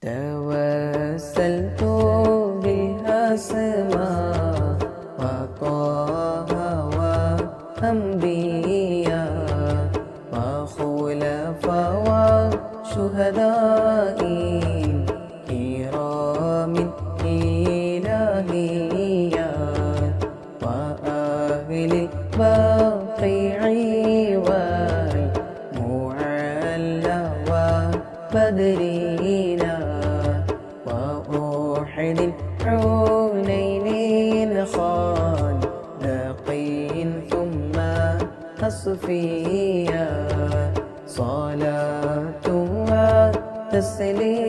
توسلت بالأسماء وطه وأنبياء وخلفاء وشهداء كرام إلهيا وأهل البقيع والمعلى وبدرنا وأحد الحنين الخندق ثم أصفيا صلاة وتسليم